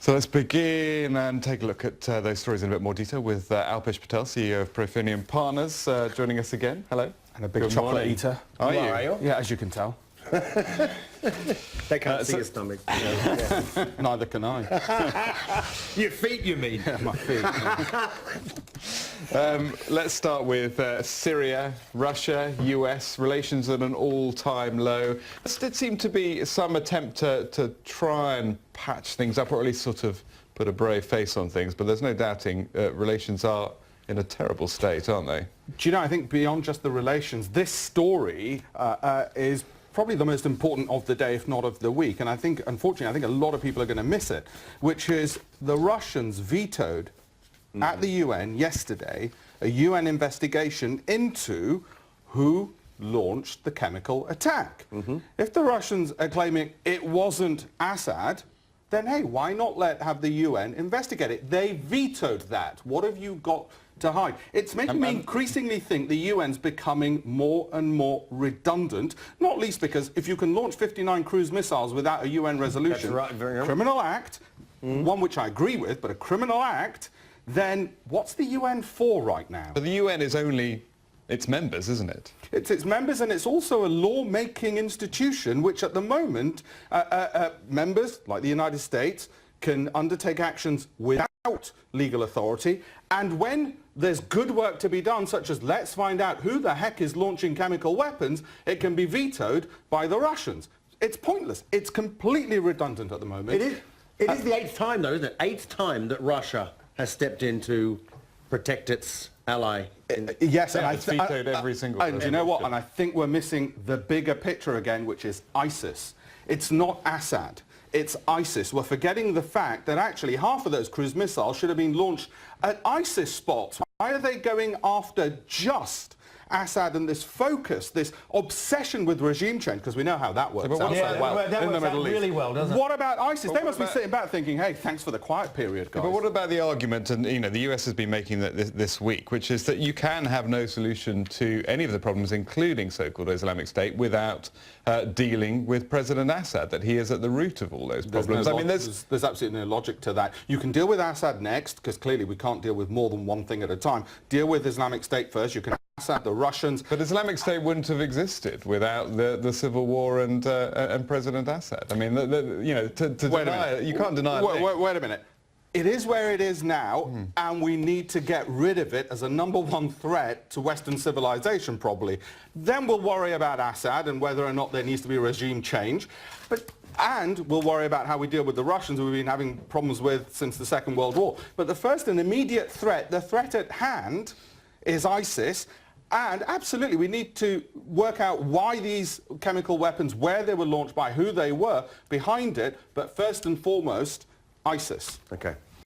So let's begin and take a look at those stories in a bit more detail with Alpesh Patel, CEO of Profinium Partners, joining us again. Hello. And a big chocolate eater. Are you? Are you? Yeah, as you can tell. They can't see your stomach. Neither can I. Your feet, you mean? Yeah, my feet. Let's start with Syria, Russia, US, relations at an all-time low. There did seem to be some attempt to try and patch things up, or at least sort of put a brave face on things, but there's no doubting relations are in a terrible state, aren't they? Do you know, I think beyond just the relations, this story is probably the most important of the day, if not of the week. And I think, unfortunately, I think a lot of people are going to miss it, which is the Russians vetoed at the UN yesterday a UN investigation into who launched the chemical attack. If the Russians are claiming it wasn't Assad, then hey, why not have the UN investigate it? They vetoed that. What have you got to hide? It's making me increasingly think the UN's becoming more and more redundant, not least because if you can launch 59 cruise missiles without a UN resolution, criminal act, one which I agree with, but a criminal act, then what's the UN for right now? But the UN is only its members, isn't it? It's its members, and it's also a law-making institution which at the moment members like the United States can undertake actions without legal authority, and when there's good work to be done, such as let's find out who the heck is launching chemical weapons, it can be vetoed by the Russians. It's pointless. It's completely redundant at the moment. It is the 8th time, though, isn't it? 8th time that Russia has stepped in to protect its ally. Yes, and it's vetoed every single and you know what? And I think we're missing the bigger picture again, which is ISIS. It's not Assad. It's ISIS. We're forgetting the fact that actually half of those cruise missiles should have been launched at ISIS spots. Why are they going after just Assad and this focus, this obsession with regime change, because we know how that works out that works out really well, doesn't it? What about ISIS? They must be sitting back thinking, hey, thanks for the quiet period, guys. But what about the argument, and you know, the US has been making that this week, which is that you can have no solution to any of the problems, including so-called Islamic State, without dealing with President Assad, that he is at the root of all those problems. There's absolutely no logic to that. You can deal with Assad next, because clearly we can't deal with more than one thing at a time. Deal with Islamic State first. You can Assad, the Russians. But Islamic State wouldn't have existed without the civil war and President Assad. I mean, you know, to deny it, you can't deny it. Wait a minute. It is where it is now, and we need to get rid of it as a #1 threat to Western civilization, probably. Then we'll worry about Assad and whether or not there needs to be a regime change. And we'll worry about how we deal with the Russians, who we've been having problems with since the Second World War. But the first and immediate threat, the threat at hand, is ISIS. And absolutely, we need to work out why these chemical weapons, where they were launched by, who they were behind it. But first and foremost, ISIS. Okay.